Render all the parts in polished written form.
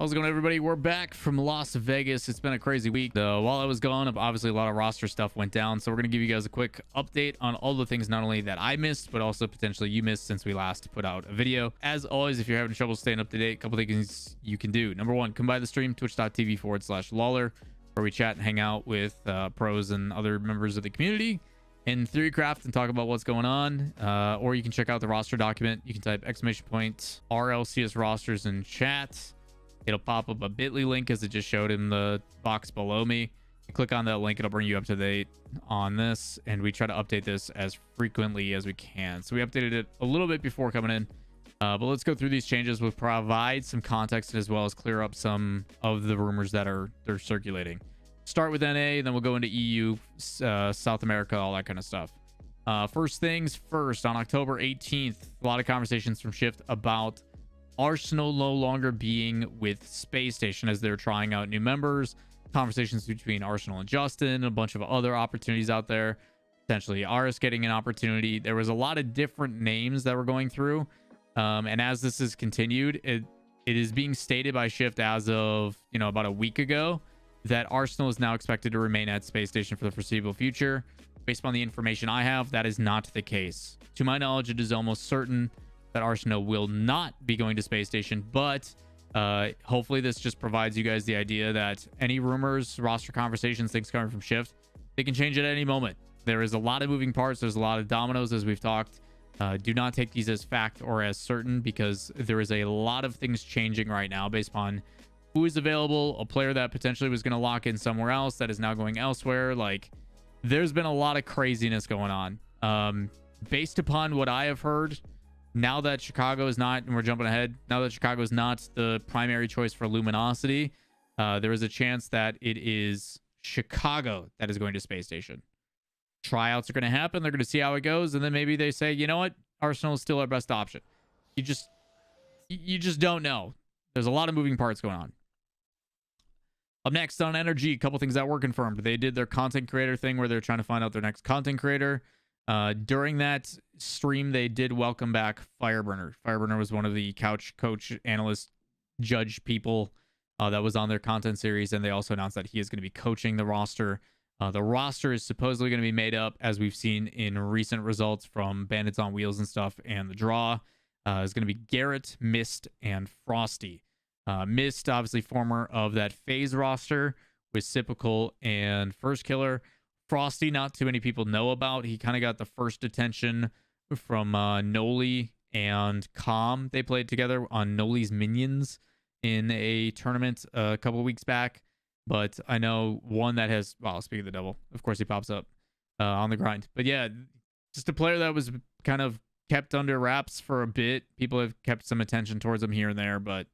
How's it going, everybody? We're back from Las Vegas. It's been a crazy week. While I was gone, obviously a lot of roster stuff went down. So we're going to give you guys a quick update on all the things not only that I missed, but also potentially you missed since we last put out a video. As always, if you're having trouble staying up to date, a couple things you can do. Number one, come by the stream, twitch.tv/Lawler, where we chat and hang out with pros and other members of the community in Theorycraft and talk about what's going on. Or you can check out the roster document. You can type !RLCS rosters in chat. It'll pop up a bit.ly link as it just showed in the box below me. You click on that link, it'll bring you up to date on this, and we try to update this as frequently as we can. So we updated it a little bit before coming in, but let's go through these changes. We'll provide some context as well as clear up some of the rumors that they're circulating. Start with NA, then we'll go into EU, South America, all that kind of stuff. First things first, on October 18th, a lot of conversations from Shift about Arsenal no longer being with Space Station as they're trying out new members. Conversations between Arsenal and Justin, a bunch of other opportunities out there, potentially Aris getting an opportunity. There was a lot of different names that were going through, and as this is continued, it is being stated by Shift as of about a week ago that Arsenal is now expected to remain at Space Station for the foreseeable future. Based on the information I have, that is not the case. To my knowledge, it is almost certain that Arsenal will not be going to Space Station, but hopefully this just provides you guys the idea that any rumors, roster conversations, things coming from Shift, they can change at any moment. There is a lot of moving parts. There's a lot of dominoes, as we've talked. Do not take these as fact or as certain, because there is a lot of things changing right now based upon who is available, a player that potentially was going to lock in somewhere else that is now going elsewhere. Like, there's been a lot of craziness going on. Based upon what I have heard, now that Chicago is not, and we're jumping ahead, now that Chicago is not the primary choice for Luminosity, there is a chance that it is Chicago that is going to Space Station. Tryouts are going to happen. They're going to see how it goes, and then maybe they say, you know what, Arsenal is still our best option. You just don't know. There's a lot of moving parts going on. Up next on NRG, a couple things that were confirmed. They did their content creator thing where they're trying to find out their next content creator. During that stream, they did welcome back Fireburner. Fireburner was one of the couch coach, analyst, judge people that was on their content series, and they also announced that he is going to be coaching the roster. The roster is supposedly going to be made up, as we've seen in recent results from Bandits on Wheels and stuff, and the draw is going to be Garrett, Mist, and Frosty. Mist, obviously former of that FaZe roster with Sipical and First Killer. Frosty, not too many people know about. He kind of got the first attention from Noli and Calm. They played together on Noli's Minions in a tournament a couple of weeks back. But I know one that has, well, speaking of the devil, of course he pops up on the grind. But yeah, just a player that was kind of kept under wraps for a bit. People have kept some attention towards him here and there. But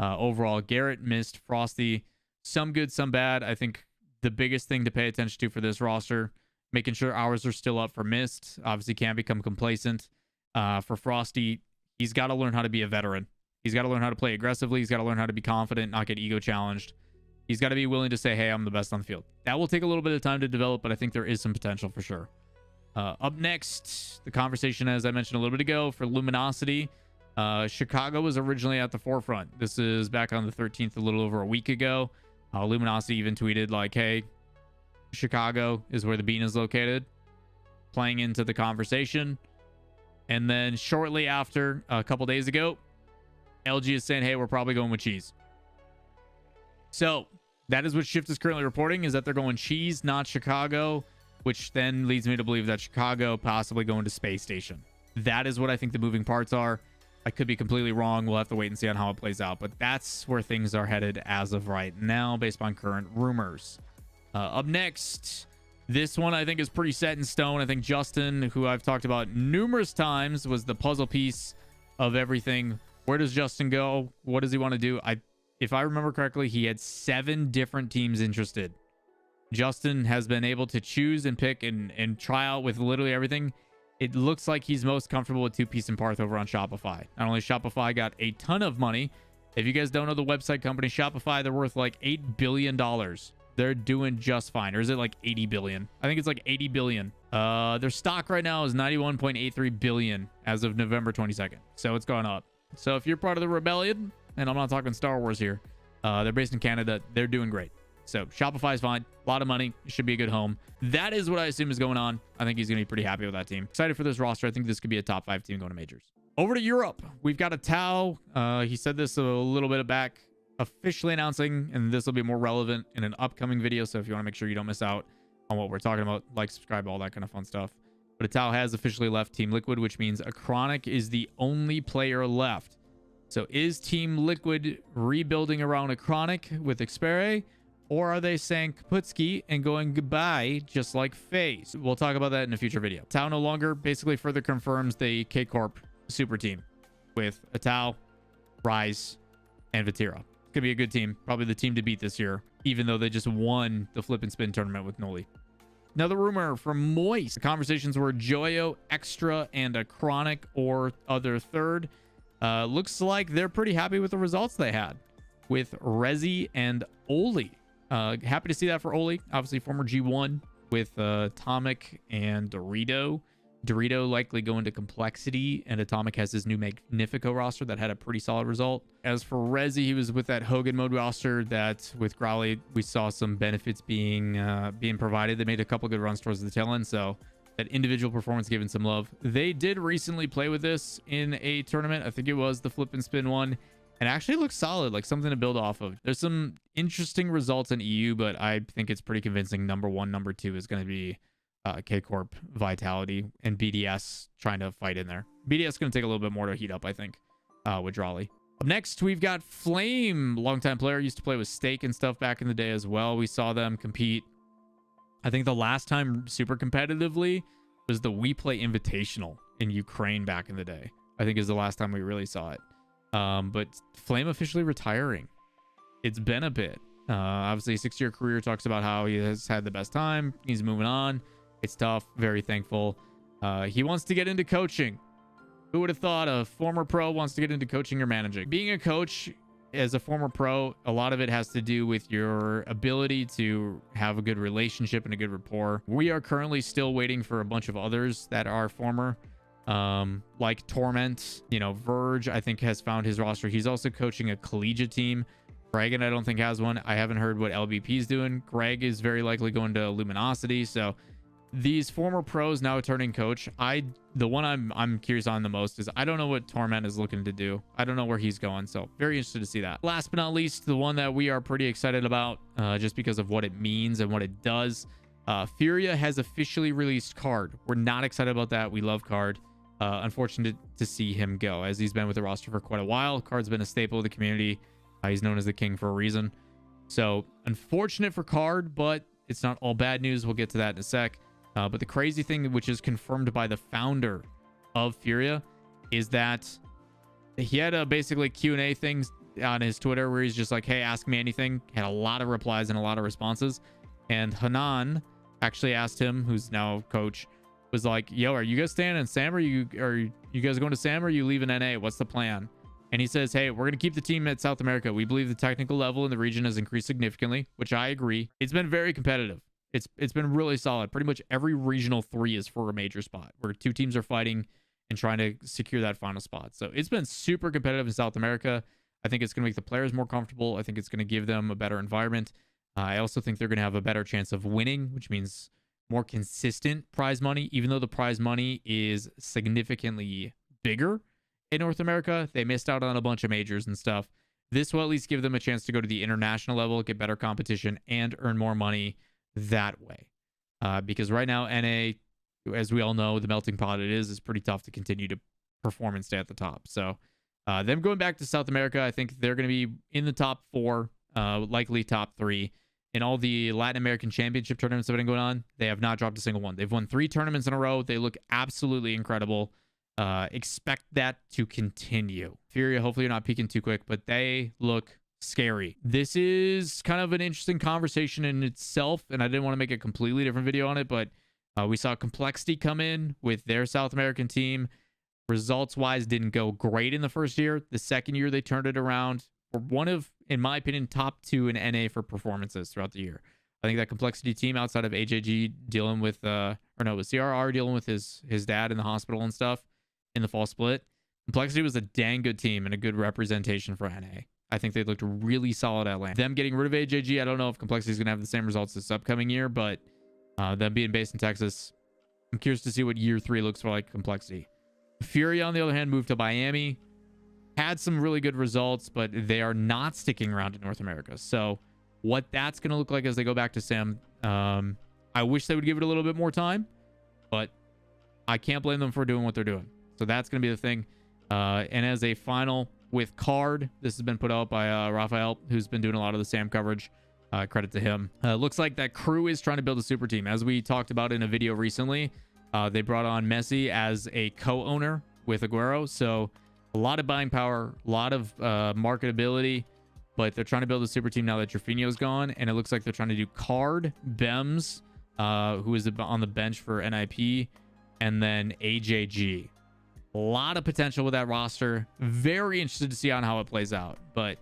overall, Garrett, Mist, Frosty, some good, some bad. I think the biggest thing to pay attention to for this roster, making sure hours are still up for Mist. Obviously can't become complacent. For Frosty, he's got to learn how to be a veteran. He's got to learn how to play aggressively. He's got to learn how to be confident, not get ego challenged. He's got to be willing to say, hey, I'm the best on the field. That will take a little bit of time to develop, but I think there is some potential for sure. Up next, the conversation, as I mentioned a little bit ago, for Luminosity. Chicago was originally at the forefront. This is back on the 13th, a little over a week ago. Luminosity even tweeted like, hey, Chicago is where the bean is located, playing into the conversation. And then shortly after, a couple days ago, LG is saying, hey, we're probably going with Cheese. So that is what Shift is currently reporting, is that they're going Cheese, not Chicago, which then leads me to believe that Chicago possibly going to Space Station. That is what I think the moving parts are. I could be completely wrong. We'll have to wait and see on how it plays out. But that's where things are headed as of right now, based on current rumors. Up next, this one I think is pretty set in stone. I think Justin, who I've talked about numerous times, was the puzzle piece of everything. Where does Justin go? What does he want to do? If I remember correctly, he had 7 different teams interested. Justin has been able to choose and pick and try out with literally everything. It looks like he's most comfortable with 2-piece and Parth over on Shopify. Not only Shopify got a ton of money. If you guys don't know the website company Shopify, they're worth like $8 billion. They're doing just fine. Or is it like 80 billion? I think it's like 80 billion. Their stock right now is 91.83 billion as of November 22nd. So it's gone up. So if you're part of the Rebellion, and I'm not talking Star Wars here, They're based in Canada. They're doing great. So Shopify is fine. A lot of money. It should be a good home. That is what I assume is going on. I think he's going to be pretty happy with that team. Excited for this roster. I think this could be a top 5 team going to majors. Over to Europe. We've got a Tao. He said this a little bit back, officially announcing, and this will be more relevant in an upcoming video. So if you want to make sure you don't miss out on what we're talking about, like, subscribe, all that kind of fun stuff. But a Tao has officially left Team Liquid, which means a Chronic is the only player left. So is Team Liquid rebuilding around a Chronic with Xperi, or are they saying Kaputski and going goodbye just like FaZe? We'll talk about that in a future video. Tao no longer basically further confirms the K-Corp super team with a Tao, Rise, and Vatira. It's gonna be a good team, probably the team to beat this year, even though they just won the Flip and Spin tournament with Noli. Another rumor from Moist. The conversations were Joyo, Extra, and a Chronic or other third. Looks like they're pretty happy with the results they had with Rezi and Oli. Happy to see that for Oli. Obviously, former G1 with Atomic and Dorito. Dorito likely going to Complexity, and Atomic has his new Magnifico roster that had a pretty solid result. As for Rezi, he was with that Hogan mode roster that with Growly, we saw some benefits being provided. They made a couple good runs towards the tail end, so that individual performance given some love. They did recently play with this in a tournament. I think it was the Flip and Spin one, and actually looks solid, like something to build off of. There's some interesting results in EU, but I think it's pretty convincing. Number 1, number 2 is going to be K-Corp, Vitality, and BDS trying to fight in there. BDS is going to take a little bit more to heat up, I think, with Drawley. Up next, we've got Flame, longtime player, used to play with Stake and stuff back in the day as well. We saw them compete. I think the last time super competitively was the We Play Invitational in Ukraine back in the day. I think is the last time we really saw it. But Flame officially retiring. It's been a bit. Obviously, a 6-year career, talks about how he has had the best time. He's moving on. It's tough. Very thankful. He wants to get into coaching. Who would have thought a former pro wants to get into coaching or managing? Being a coach as a former pro, a lot of it has to do with your ability to have a good relationship and a good rapport. We are currently still waiting for a bunch of others that are former, like Torment. You know, Verge, I think, has found his roster. He's also coaching a collegiate team. Dragon, I don't think, has one. I haven't heard what LBP is doing. Greg is very likely going to Luminosity. So these former pros now turning coach. The one I'm curious on the most is I don't know what Torment is looking to do. I don't know where he's going. So very interested to see that. Last but not least, the one that we are pretty excited about, just because of what it means and what it does. Furia has officially released Card. We're not excited about that. We love Card. Unfortunate to see him go, as he's been with the roster for quite a while. Card's been a staple of the community. He's known as the king for a reason. So unfortunate for Card, but it's not all bad news. We'll get to that in a sec. But the crazy thing, which is confirmed by the founder of Furia, is that he had basically Q&A things on his Twitter where he's just like, hey, ask me anything. Had a lot of replies and a lot of responses. And Hanan actually asked him, who's now coach, was like, yo, are you guys staying in Sam? Are you guys going to Sam, or are you leaving NA? What's the plan? And he says, hey, we're going to keep the team at South America. We believe the technical level in the region has increased significantly, which I agree. It's been very competitive. It's been really solid. Pretty much every regional 3 is for a major spot, where 2 teams are fighting and trying to secure that final spot. So it's been super competitive in South America. I think it's going to make the players more comfortable. I think it's going to give them a better environment. I also think they're going to have a better chance of winning, which means more consistent prize money. Even though the prize money is significantly bigger in North America, they missed out on a bunch of majors and stuff. This will at least give them a chance to go to the international level, get better competition, and earn more money that way. Because right now, NA, as we all know, the melting pot it is pretty tough to continue to perform and stay at the top. So them going back to South America, I think they're going to be in the top 4, likely top 3. In all the Latin American Championship tournaments that have been going on, they have not dropped a single one. They've won 3 tournaments in a row. They look absolutely incredible. Expect that to continue. Furia, hopefully you're not peeking too quick, but they look scary. This is kind of an interesting conversation in itself, and I didn't want to make a completely different video on it, but we saw Complexity come in with their South American team. Results wise, didn't go great in the first year. The second year, they turned it around. Were one of, in my opinion, top 2 in NA for performances throughout the year. I think that Complexity team, outside of AJG dealing with it was CRR dealing with his dad in the hospital and stuff in the fall split. Complexity was a dang good team and a good representation for NA. I think they looked really solid at LAN. Them getting rid of AJG, I don't know if Complexity is going to have the same results this upcoming year, but them being based in Texas, I'm curious to see what year 3 looks like Complexity. Furia, on the other hand, moved to Miami. Had some really good results, but they are not sticking around in North America. So what that's going to look like as they go back to Sam, I wish they would give it a little bit more time, but I can't blame them for doing what they're doing. So that's going to be the thing. And as a final with Card, this has been put out by Raphael, who's been doing a lot of the Sam coverage. Credit to him. Looks like that crew is trying to build a super team. As we talked about in a video recently, they brought on Messi as a co-owner with Aguero. So a lot of buying power, a lot of marketability, but they're trying to build a super team now that Jorfinho's gone. And it looks like they're trying to do Card, Bems, who is on the bench for NIP, and then AJG. A lot of potential with that roster. Very interested to see on how it plays out. But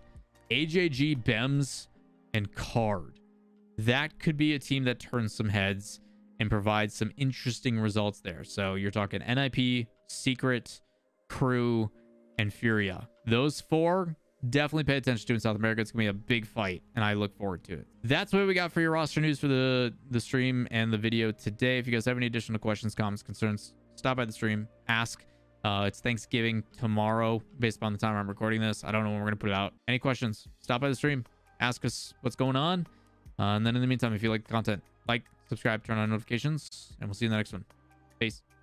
AJG, Bems, and Card, that could be a team that turns some heads and provides some interesting results there. So you're talking NIP, Secret, Crew, and Furia. Those 4 definitely pay attention to in South America. It's gonna be a big fight, and I look forward to it. That's what we got for your roster news for the stream and the video today. If you guys have any additional questions, comments, concerns, stop by the stream, ask. It's Thanksgiving tomorrow based upon the time I'm recording this. I don't know when we're gonna put it out. Any questions, stop by the stream, ask us what's going on, and then in the meantime, if you like the content, like, subscribe, turn on notifications, and we'll see you in the next one. Peace.